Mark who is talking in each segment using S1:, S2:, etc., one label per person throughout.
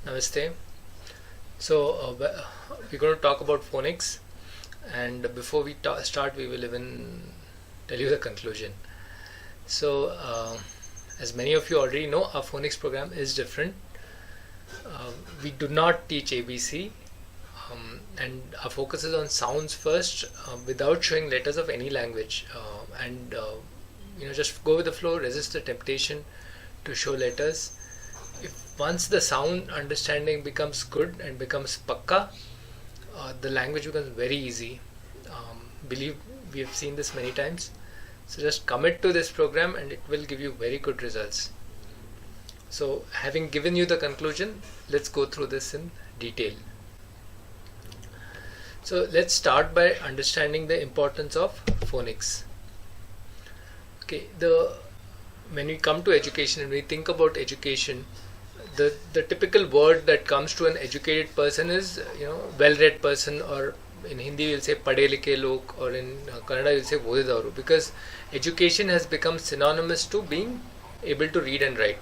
S1: Namaste. We're going to talk about phonics, and before we start, we will even tell you the conclusion. So, as many of you already know, our phonics program is different. We do not teach ABC, and our focus is on sounds first, without showing letters of any language, just go with the flow, resist the temptation to show letters. If once the sound understanding becomes good and becomes pakka, the language becomes very easy. Believe we have seen this many times. So just commit to this program and it will give you very good results. So having given you the conclusion, let's go through this in detail. So let's start by understanding the importance of phonics. Okay, when we come to education and we think about education, the typical word that comes to an educated person is well-read person, or in Hindi we'll say padhe likhe log, or in Kannada we'll say bodhidaru, because education has become synonymous to being able to read and write.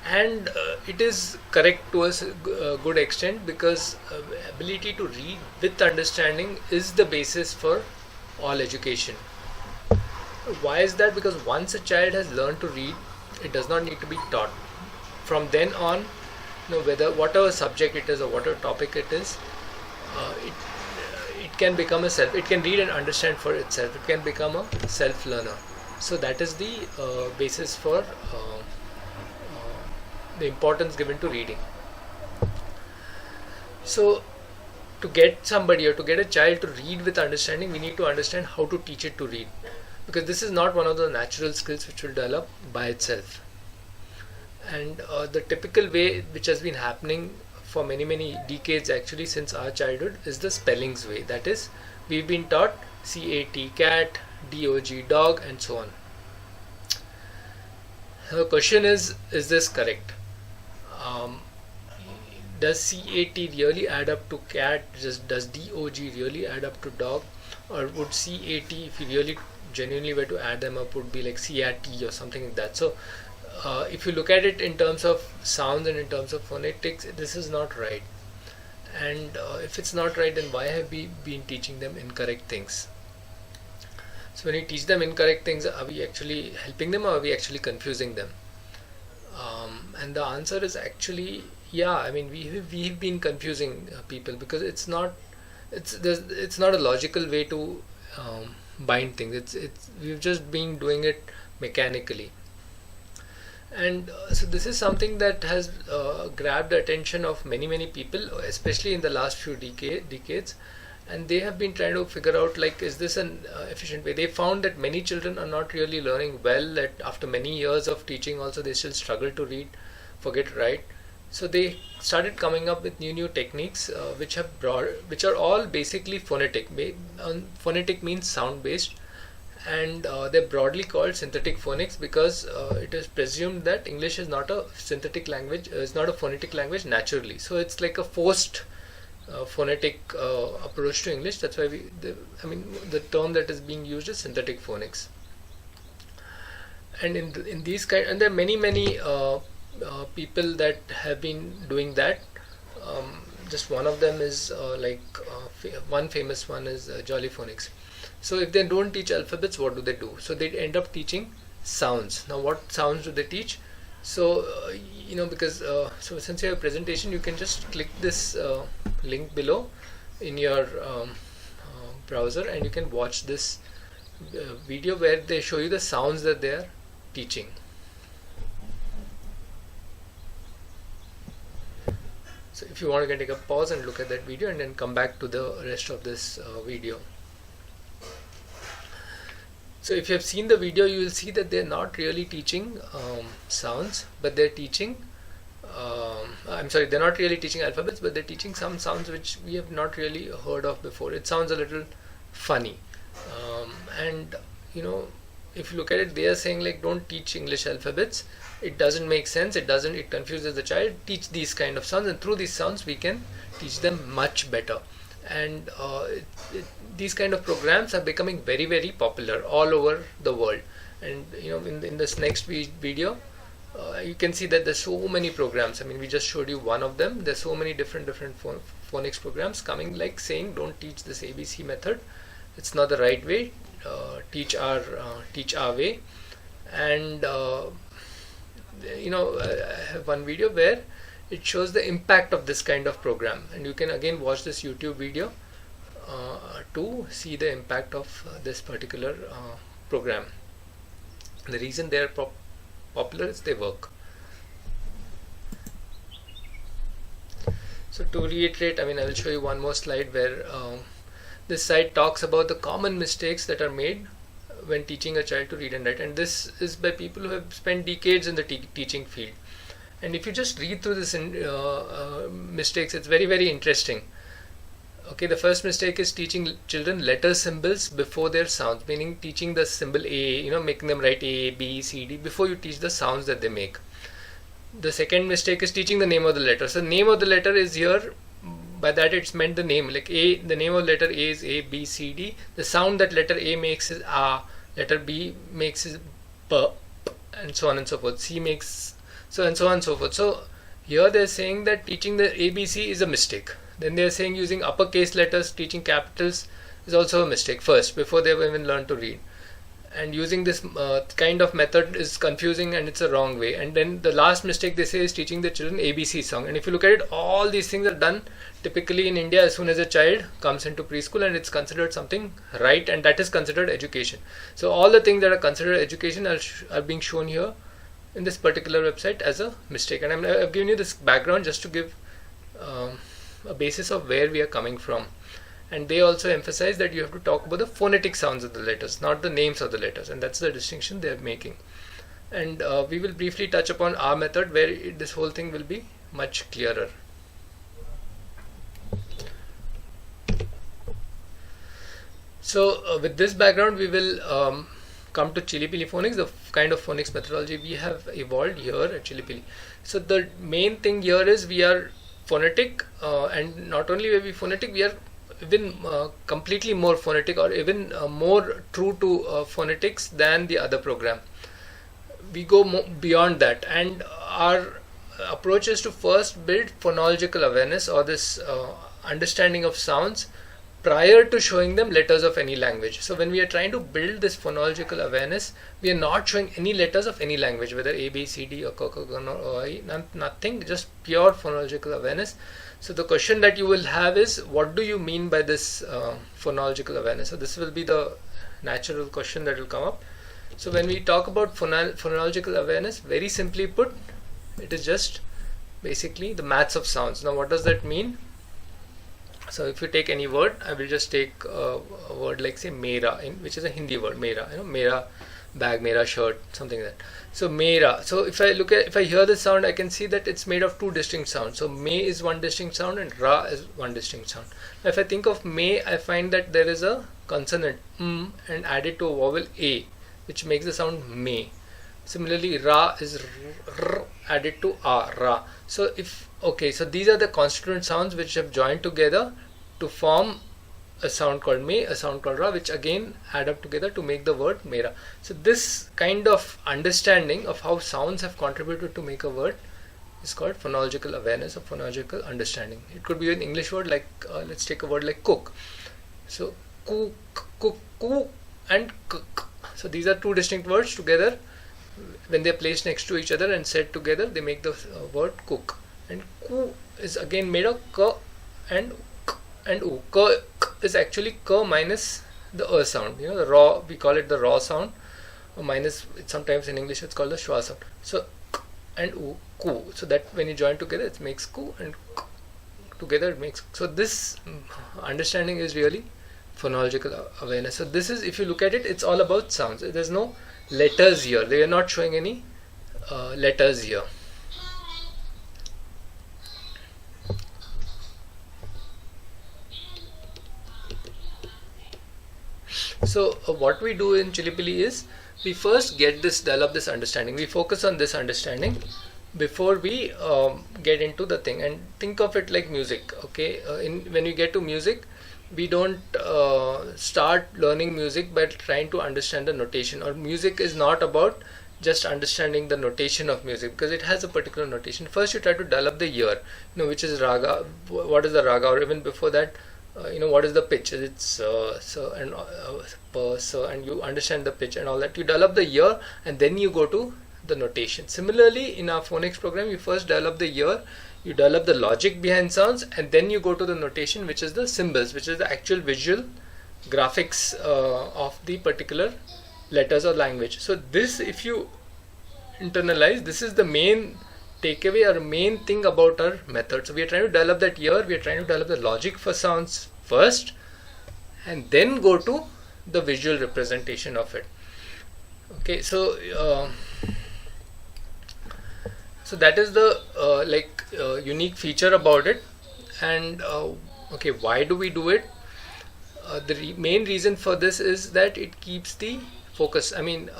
S1: And it is correct to a good extent, because ability to read with understanding is the basis for all education. Why is that? Because once a child has learned to read, it does not need to be taught. From then on, whatever subject it is or whatever topic it is, it can become a self. It can read and understand for itself. It can become a self-learner. So that is the basis for the importance given to reading. So to get somebody or to get a child to read with understanding, we need to understand how to teach it to read, because this is not one of the natural skills which will develop by itself. And the typical way which has been happening for many decades, actually since our childhood, is the spellings way. That is, we've been taught CAT cat, DOG dog, and so on. The question is this correct? Does CAT really add up to cat? Does DOG really add up to dog? Or would CAT, if you really genuinely were to add them up, would be like CAT or something like that? So if you look at it in terms of sounds and in terms of phonetics, this is not right. And if it's not right, then why have we been teaching them incorrect things? So when we teach them incorrect things, are we actually helping them, or are we actually confusing them? And the answer is actually, yeah. I mean, we've been confusing people, because it's not a logical way to bind things. We've just been doing it mechanically. And so this is something that has grabbed the attention of many people, especially in the last few decades, and they have been trying to figure out, like, is this an efficient way? They found that many children are not really learning well, that after many years of teaching also they still struggle to read, forget, write. So they started coming up with new techniques which are all basically phonetic. Phonetic means sound based, and they're broadly called synthetic phonics, because it is presumed that English is not a synthetic language, is not a phonetic language naturally. So it's like a forced phonetic approach to English. That's why the term that is being used is synthetic phonics. And in these kind, and there are many people that have been doing that. Just one of them is one famous one is Jolly Phonics. So if they don't teach alphabets, what do they do? So they end up teaching sounds. Now what sounds do they teach? So so since you have a presentation, you can just click this link below in your browser, and you can watch this video where they show you the sounds that they are teaching. So if you want, you can take a pause and look at that video and then come back to the rest of this video. So if you have seen the video, you will see that they're not really teaching sounds, but they're teaching they're not really teaching alphabets, but they're teaching some sounds which we have not really heard of before. It sounds a little funny, and if you look at it, they are saying, like, don't teach English alphabets. It doesn't make sense. It confuses the child. Teach these kind of sounds, and through these sounds we can teach them much better. And these kind of programs are becoming very popular all over the world. And in this next video, you can see that there's so many programs. I mean, we just showed you one of them. There's so many different phonics programs coming, like saying don't teach this ABC method, it's not the right way, teach our way. And I have one video where it shows the impact of this kind of program, and you can again watch this YouTube video to see the impact of this particular program. The reason they are popular is they work. So to reiterate, I mean, I will show you one more slide where this site talks about the common mistakes that are made when teaching a child to read and write, and this is by people who have spent decades in the teaching field. And if you just read through this mistakes, it's very, very interesting. Okay, the first mistake is teaching children letter symbols before their sounds, meaning teaching the symbol A, making them write A, B, C, D before you teach the sounds that they make. The second mistake is teaching the name of the letter. So name of the letter is here, by that it's meant the name, like A, the name of letter A is A, B, C, D. The sound that letter A makes is A, letter B makes is P, and so on and so forth. C makes so, and so on and so forth. So here they're saying that teaching the ABC is a mistake. Then they're saying using uppercase letters, teaching capitals is also a mistake first, before they've even learned to read. And using this kind of method is confusing and it's a wrong way. And then the last mistake they say is teaching the children ABC song. And if you look at it, all these things are done typically in India as soon as a child comes into preschool, and it's considered something right, and that is considered education. So all the things that are considered education are being shown here in this particular website as a mistake. And I've given you this background just to give a basis of where we are coming from. And they also emphasize that you have to talk about the phonetic sounds of the letters, not the names of the letters, and that's the distinction they are making. And we will briefly touch upon our method, where this whole thing will be much clearer. So with this background, we will come to Chili Pili Phonics, the kind of phonics methodology we have evolved here at Chili Pili. So the main thing here is we are phonetic, and not only are we phonetic, we are even completely more phonetic, or even more true to phonetics than the other program. We go beyond that, and our approach is to first build phonological awareness, or this understanding of sounds, prior to showing them letters of any language. So when we are trying to build this phonological awareness, we are not showing any letters of any language, whether A, B, C, D or K, K, G, N, O, I, nothing, just pure phonological awareness. So the question that you will have is, what do you mean by this phonological awareness? So this will be the natural question that will come up. So when we talk about phonological awareness, very simply put, it is just basically the maths of sounds. Now what does that mean? So if you take any word, I will just take a word like say mera, which is a Hindi word, mera, mera bag, mera shirt, something like that. So mera. So if I hear the sound, I can see that it's made of two distinct sounds. So me is one distinct sound and ra is one distinct sound. Now if I think of me, I find that there is a consonant and added to a vowel a, which makes the sound me. Similarly, ra is r added to a, ra. So so these are the constituent sounds which have joined together to form a sound called me, a sound called ra, which again add up together to make the word mera. So this kind of understanding of how sounds have contributed to make a word is called phonological awareness or phonological understanding. It could be an English word like, let's take a word like cook. So cook and cook. So these are two distinct words together. When they are placed next to each other and said together, they make the word cook. And ku is again made of k and k and u. K is actually k minus the sound. The raw, we call it the raw sound, or minus, sometimes in English it's called the schwa sound. So k and u, ku. So that when you join together, it makes ku, and k together it makes. So this understanding is really phonological awareness. So this is, if you look at it, it's all about sounds. There's no letters here. They are not showing any letters here. So what we do in Chili Pili is we first develop this understanding. We focus on this understanding before we get into the thing, and think of it like music. Okay, when you get to music, we don't start learning music by trying to understand the notation. Or music is not about just understanding the notation of music, because it has a particular notation. First you try to develop the ear, which is raga, what is the raga, or even before that, what is the pitch, it's so and so, and you understand the pitch and all that. You develop the ear and then you go to the notation. Similarly, in our phonics program, you first develop the ear, you develop the logic behind sounds, and then you go to the notation, which is the symbols, which is the actual visual graphics of the particular letters or language. So this, if you internalize, this is the main takeaway or main thing about our method. So we are trying to develop that ear, we are trying to develop the logic for sounds first, and then go to the visual representation of it. Okay, so that is the unique feature about it. And okay, why do we do it? The main reason for this is that it keeps the focus. I mean,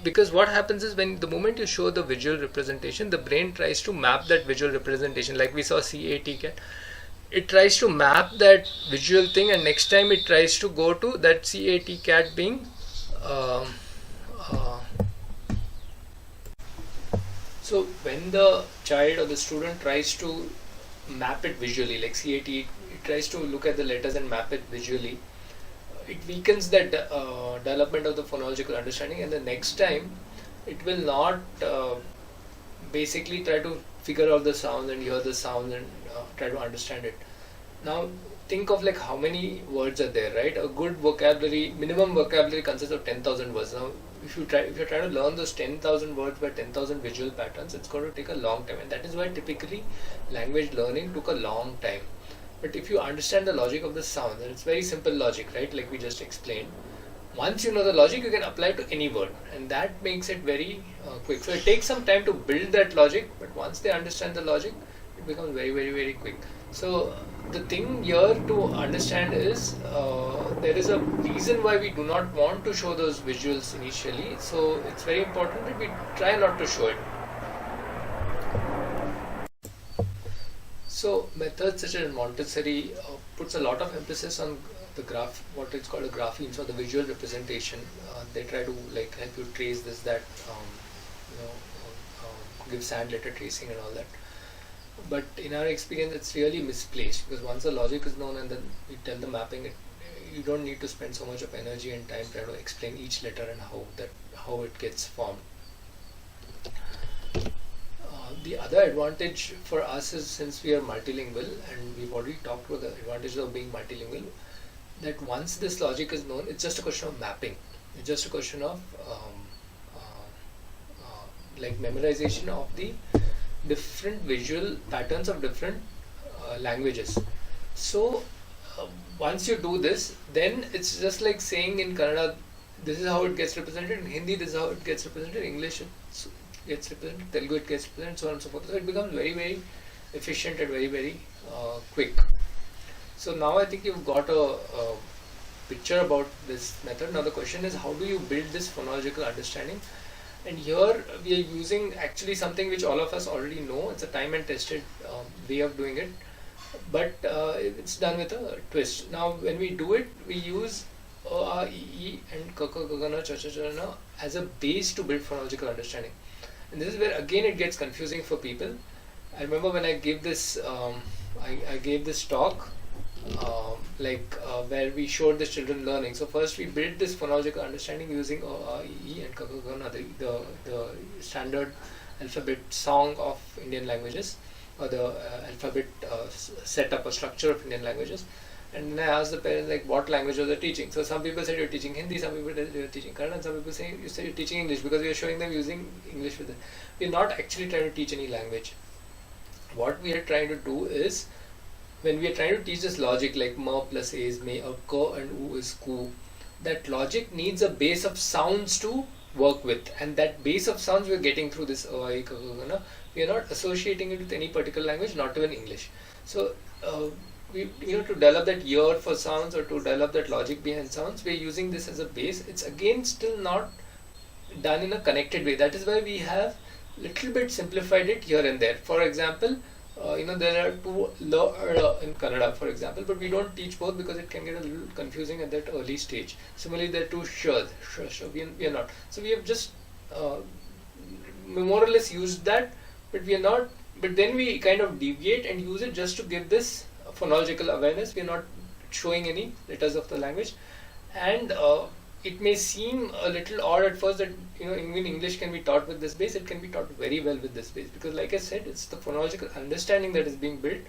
S1: because what happens is, when the moment you show the visual representation, the brain tries to map that visual representation, like we saw CAT, it tries to map that visual thing, and next time it tries to go to that CAT cat being so when the child or the student tries to map it visually, like CAT, it tries to look at the letters and map it visually, it weakens that development of the phonological understanding, and the next time it will not basically try to figure out the sounds and hear the sounds and try to understand it. Now think of like how many words are there, right? A good vocabulary, minimum vocabulary consists of 10,000 words. Now if you're trying to learn those 10,000 words by 10,000 visual patterns, it's going to take a long time, and that is why typically language learning took a long time. But if you understand the logic of the sound, and it's very simple logic, right? Like we just explained. Once you know the logic, you can apply it to any word, and that makes it very quick. So it takes some time to build that logic, but once they understand the logic, it becomes very, very, very quick. So the thing here to understand is there is a reason why we do not want to show those visuals initially. So it's very important that we try not to show it. So methods such as Montessori puts a lot of emphasis on the graph, what is called a grapheme, so the visual representation. They try to like help you trace this, that, give sand letter tracing and all that. But in our experience, it's really misplaced, because once the logic is known and then you tell the mapping, you don't need to spend so much of energy and time trying to explain each letter and how it gets formed. The other advantage for us is, since we are multilingual, and we've already talked about the advantages of being multilingual, that once this logic is known, it's just a question of mapping. It's just a question of like memorization of the different visual patterns of different languages. So once you do this, then it's just like saying in Kannada, this is how it gets represented, in Hindi this is how it gets represented, in English it gets represented, Telugu it gets represented, so on and so forth. So it becomes very, very efficient and very, very quick. So now I think you've got a picture about this method. Now the question is, how do you build this phonological understanding? And here we are using actually something which all of us already know. It's a time and tested way of doing it, but it's done with a twist. Now when we do it, we use A, E, E and K, K, G, N, Ch, Ch, Ch, N as a base to build phonological understanding. And this is where again it gets confusing for people. I remember when I gave this, I gave this talk where we showed the children learning. So first we built this phonological understanding using A, E, and K, K, G, N, the standard alphabet song of Indian languages, or the alphabet setup or structure of Indian languages. And then I asked the parents like what language was they teaching. So some people said you're teaching Hindi, some people said you're teaching Kannada, and some people say you said you're teaching English, because we are showing them using English with it. We're not actually trying to teach any language. What we are trying to do is, when we are trying to teach this logic like ma plus a is me, or ko and u is ku, that logic needs a base of sounds to work with, and that base of sounds we are getting through this a, I, k, k, k, we are not associating it with any particular language, not even English. So we, to develop that ear for sounds, or to develop that logic behind sounds, we are using this as a base. It's again still not done in a connected way. That is why we have little bit simplified it here and there. For example, there are two l in Kannada, for example, but we don't teach both because it can get a little confusing at that early stage. Similarly, there are two shs. We are not. So we have just more or less used that, but we are not. But then we kind of deviate and use it just to give this phonological awareness. We are not showing any letters of the language, and it may seem a little odd at first that even English can be taught with this base. It can be taught very well with this base, because like I said, it's the phonological understanding that is being built.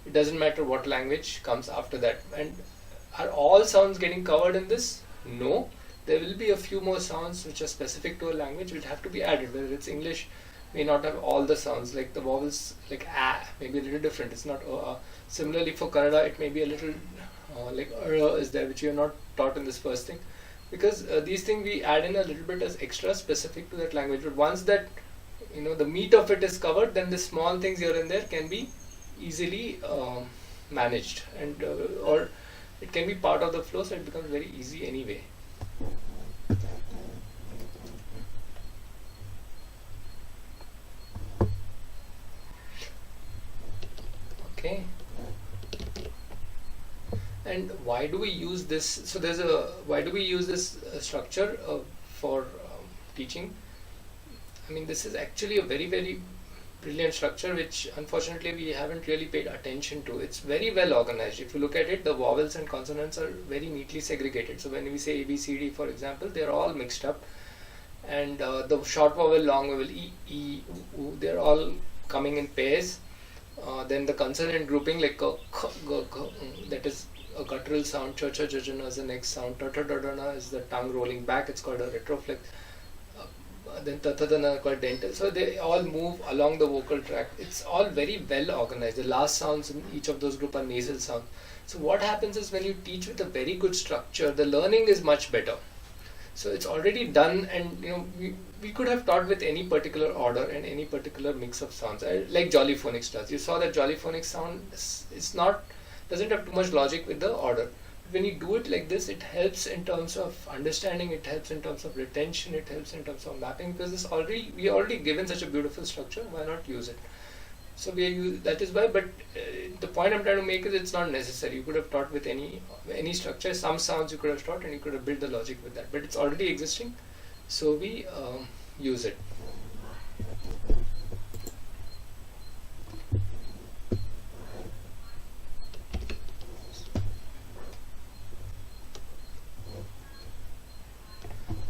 S1: It doesn't matter what language comes after that. And are all sounds getting covered in this? No. There will be a few more sounds which are specific to a language which have to be added. Whether it's English, may not have all the sounds, like the vowels, like a, may be a little different. It's not Similarly for Kannada, it may be a little like is there, which you are not taught in this first thing, because these things we add in a little bit as extra specific to that language. But once that the meat of it is covered, then the small things here and there can be easily managed, and or it can be part of the flow, so it becomes very easy anyway. Okay. And why do we use this? So why do we use this structure for teaching? I mean, this is actually a very, very brilliant structure which unfortunately we haven't really paid attention to. It's very well organized. If you look at it, the vowels and consonants are very neatly segregated. So when we say A, B, C, D, for example, they're all mixed up, and the short vowel, long vowel, E, E, U, they're all coming in pairs. Then the consonant grouping, like that is a guttural sound. Ch, ch, ch, is the next sound. Ta, ta, da, da, na is the tongue rolling back. It's called a retroflex. Then ta, ta, da, na called dental. So they all move along the vocal tract. It's all very well organized. The last sounds in each of those group are nasal sounds. So what happens is, when you teach with a very good structure, the learning is much better. So it's already done, and we could have taught with any particular order and any particular mix of sounds, like Jolly Phonics does. You saw that Jolly Phonics sound doesn't have too much logic with the order. When you do it like this, it helps in terms of understanding, it helps in terms of retention, it helps in terms of mapping, because we are already given such a beautiful structure. Why not use it? So that is why. But the point I'm trying to make is, it's not necessary. You could have taught with any structure. Some sounds you could have taught, and you could have built the logic with that. But it's already existing, so we use it.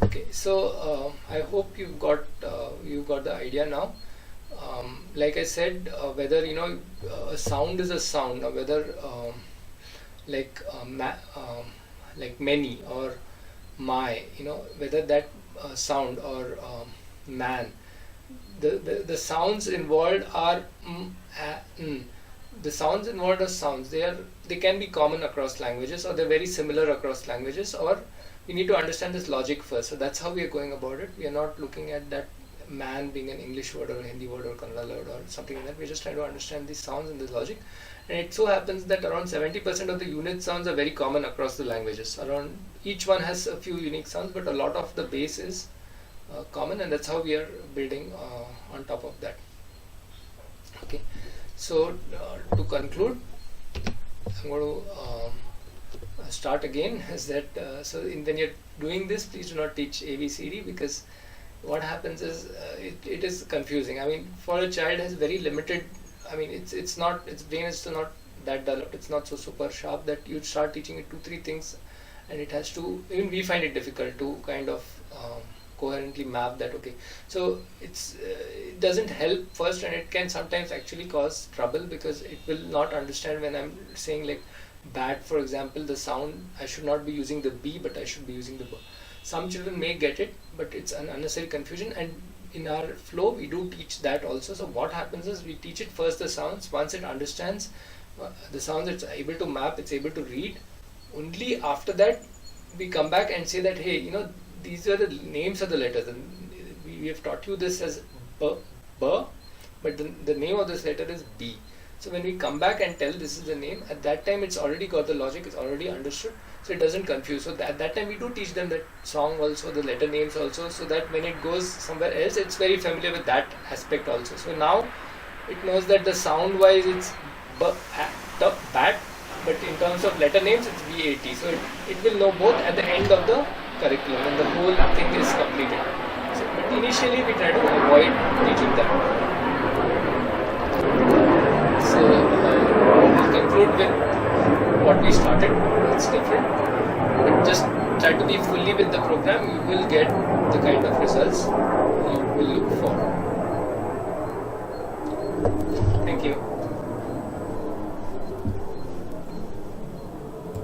S1: Okay, so I hope you've got the idea now. Like I said, whether a sound is a sound, or whether like many or my, whether that sound or man, the sounds involved are the sounds involved are sounds. They can be common across languages, or they're very similar across languages, or we need to understand this logic first. So that's how we are going about it. We are not looking at that man being an English word or a Hindi word or Kannada word or something like that. We're just trying to understand these sounds and this logic. And it so happens that around 70% of the unit sounds are very common across the languages. Each one has a few unique sounds, but a lot of the base is common, and that's how we are building on top of that. Okay, so to conclude, I'm going to start again. Is that when you're doing this, please do not teach ABCD, because what happens is it is confusing. I mean, for a child has very limited. I mean, its brain is still not that developed. It's not so super sharp that you start teaching it 2-3 things, and it has to. Even we find it difficult to kind of coherently map that. Okay, so it doesn't help first, and it can sometimes actually cause trouble, because it will not understand when I'm saying like bat, for example, the sound, I should not be using the B, but I should be using the B. Some children may get it, but it's an unnecessary confusion, and in our flow we do teach that also. So what happens is, we teach it first the sounds. Once it understands the sounds, it's able to map, it's able to read. Only after that we come back and say that, hey, these are the names of the letters, and we have taught you this as B, but the name of this letter is B. So when we come back and tell this is the name, at that time it's already got the logic, it's already understood, so it doesn't confuse. So at that time we do teach them that song also, the letter names also, so that when it goes somewhere else, it's very familiar with that aspect also. So now it knows that the sound wise it's bat, but in terms of letter names it's BAT. So it will know both at the end of the curriculum, when the whole thing is completed. So, but initially we try to avoid making that. So we'll conclude with what we started. It's different, but just try to be fully with the program. You will get the kind of results you will look for.